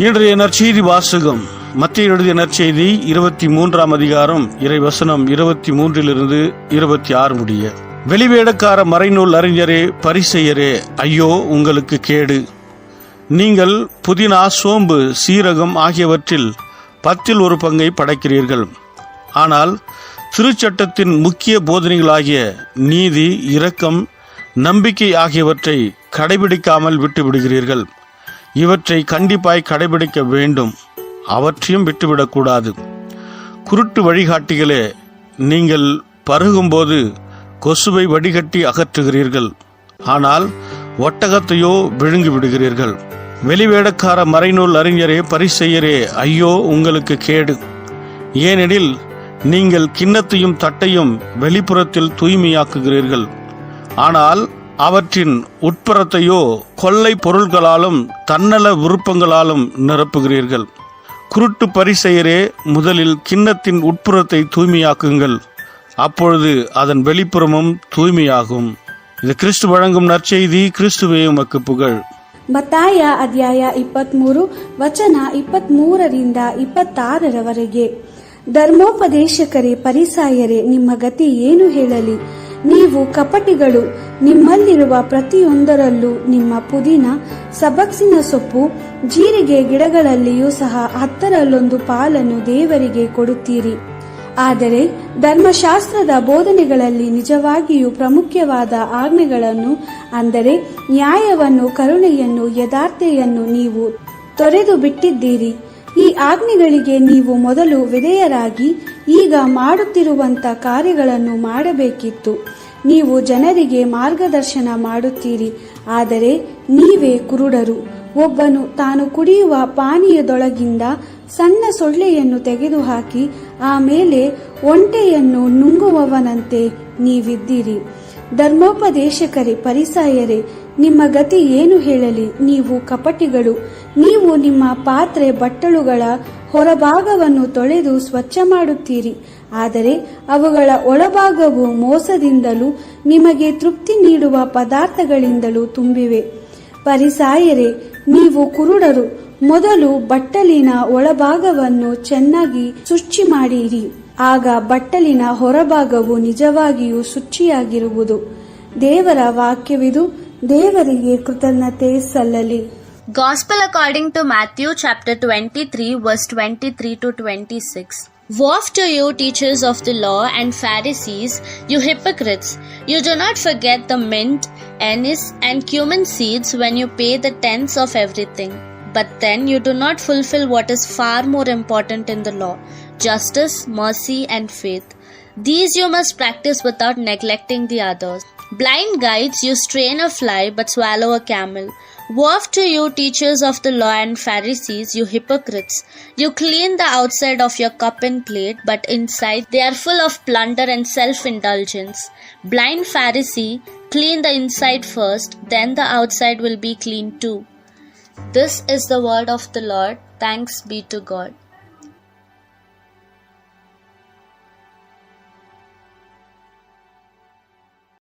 இன்றைய நற்செய்தி வாசகம் மத்தேயு எழுதிய நற்செய்தி 23 அதிகாரம் இறை வசனம் 23 26 முடிய. வெளிவேடக்கார மறைநூல் அறிஞரே, பரிசேயரே, ஐயோ உங்களுக்கு கேடு! நீங்கள் புதினா, சோம்பு, சீரகம் ஆகியவற்றில் 10 பங்கை படைக்கிறீர்கள். ஆனால் திருச்சட்டத்தின் முக்கிய போதனைகளாகிய நீதி, இரக்கம், நம்பிக்கை ஆகியவற்றை கடைபிடிக்காமல் விட்டுவிடுகிறீர்கள். இவற்றை கண்டிப்பாய் கடைபிடிக்க வேண்டும், அவற்றையும் விட்டுவிடக்கூடாது. குருட்டு வழிகாட்டிகளே, நீங்கள் பருகும்போது கொசுவை வடிகட்டி அகற்றுகிறீர்கள், ஆனால் ஒட்டகத்தையோ விழுங்கி விடுகிறீர்கள். வெளிவேடக்கார மறைநூல் அறிஞரே, பரிசேயரே, ஐயோ உங்களுக்கு கேடு! ஏனெனில் நீங்கள் கிண்ணத்தையும் தட்டையும் வெளிப்புறத்தில் தூய்மையாக்குகிறீர்கள், ஆனால் அவற்றின் உட்புறத்தையோ கொள்ளை பொருள்களாலும் தன்னல விருப்பங்களாலும் நிரப்புகிறீர்கள். குருட்டு பரிசேயரே, முதலில் கிண்ணத்தின் உட்புறத்தை தூய்மையாக்குங்கள், அப்பொழுது அதன் வெளிப்புறமும் தூய்மையாகும். இது கிறிஸ்து வழங்கும் நற்செய்தி. கிறிஸ்துவே உமக்கு புகழ். ಮತ್ತಾಯ ಅಧ್ಯಾಯ 23 ವಚನ 23-26 ಧರ್ಮೋಪದೇಶಕರೇ, ಪರಿಸಾಯರೇ, ನಿಮ್ಮ ಗತಿ ಏನು ಹೇಳಲಿ? ನೀವು ಕಪಟಿಗಳು! ನಿಮ್ಮಲ್ಲಿರುವ ಪ್ರತಿಯೊಂದರಲ್ಲೂ ನಿಮ್ಮ ಪುದೀನ, ಸಬಕ್ಸಿನ ಸೊಪ್ಪು, ಜೀರಿಗೆ ಗಿಡಗಳಲ್ಲಿಯೂ ಸಹ 10 ಪಾಲನ್ನು ದೇವರಿಗೆ ಕೊಡುತ್ತೀರಿ. ಆದರೆ ಧರ್ಮಶಾಸ್ತ್ರದ ಬೋಧನೆಗಳಲ್ಲಿ ನಿಜವಾಗಿಯೂ ಪ್ರಾಮುಖ್ಯವಾದ ಆಜ್ಞೆಗಳನ್ನು, ಅಂದರೆ ನ್ಯಾಯವನ್ನು, ಕರುಣೆಯನ್ನು, ಯಥಾರ್ಥತೆಯನ್ನು ನೀವು ತೊರೆದು ಬಿಟ್ಟಿದ್ದೀರಿ. ಈ ಆಜ್ಞೆಗಳಿಗೆ ನೀವು ಮೊದಲು ವಿಧೇಯರಾಗಿ ಈಗ ಮಾಡುತ್ತಿರುವಂತ ಕಾರ್ಯಗಳನ್ನು ಮಾಡಬೇಕಿತ್ತು. ನೀವು ಜನರಿಗೆ ಮಾರ್ಗದರ್ಶನ ಮಾಡುತ್ತೀರಿ, ಆದರೆ ನೀವೇ ಕುರುಡರು. ಒಬ್ಬನು ತಾನು ಕುಡಿಯುವ ಪಾನೀಯದೊಳಗಿಂದ ಸಣ್ಣ ಸೊಳ್ಳೆಯನ್ನು ತೆಗೆದುಹಾಕಿ ಆಮೇಲೆ ಒಂಟೆಯನ್ನು ನುಂಗುವವನಂತೆ ನೀವಿದ್ದೀರಿ. ಧರ್ಮೋಪದೇಶಕರೇ, ಪರಿಸಾಯರೇ, ನಿಮ್ಮ ಗತಿ ಏನು ಹೇಳಲಿ? ನೀವು ಕಪಟಿಗಳು! ನೀವು ನಿಮ್ಮ ಪಾತ್ರೆ ಬಟ್ಟಲುಗಳ ಹೊರಭಾಗವನ್ನು ತೊಳೆದು ಸ್ವಚ್ಛ ಮಾಡುತ್ತೀರಿ, ಆದರೆ ಅವುಗಳ ಒಳಭಾಗವು ಮೋಸದಿಂದಲೂ ನಿಮಗೆ ತೃಪ್ತಿ ನೀಡುವ ಪದಾರ್ಥಗಳಿಂದಲೂ ತುಂಬಿವೆ. ಪರಿಸಾಯರೇ, ನೀವು ಕುರುಡರು! ಮೊದಲು ಬಟ್ಟಲಿನ ಒಳಭಾಗವನ್ನು ಚೆನ್ನಾಗಿ ಶುಚಿ ಮಾಡಿರಿ, ಆಗ ಬಟ್ಟಲಿನ ಹೊರಭಾಗವು ನಿಜವಾಗಿಯೂ ಶುಚಿಯಾಗಿರುವುದು. ದೇವರ ವಾಕ್ಯವಿದು. ದೇವರಿಗೆ ಕೃತಜ್ಞತೆ ಸಲ್ಲಲಿ. Gospel according to Matthew chapter 23 verse 23-26. Woe to you, teachers of the law and Pharisees, you hypocrites! You do not forget the mint, anise and cumin seeds when you pay the tenths of everything. But then you do not fulfill what is far more important in the law: justice, mercy and faith. These you must practice without neglecting the others. Blind guides, you strain a fly but swallow a camel. Woe to you, teachers of the law and Pharisees, you hypocrites! You clean the outside of your cup and plate, but inside they are full of plunder and self-indulgence. Blind Pharisee, clean the inside first, then the outside will be clean too. This is the word of the Lord. Thanks be to God.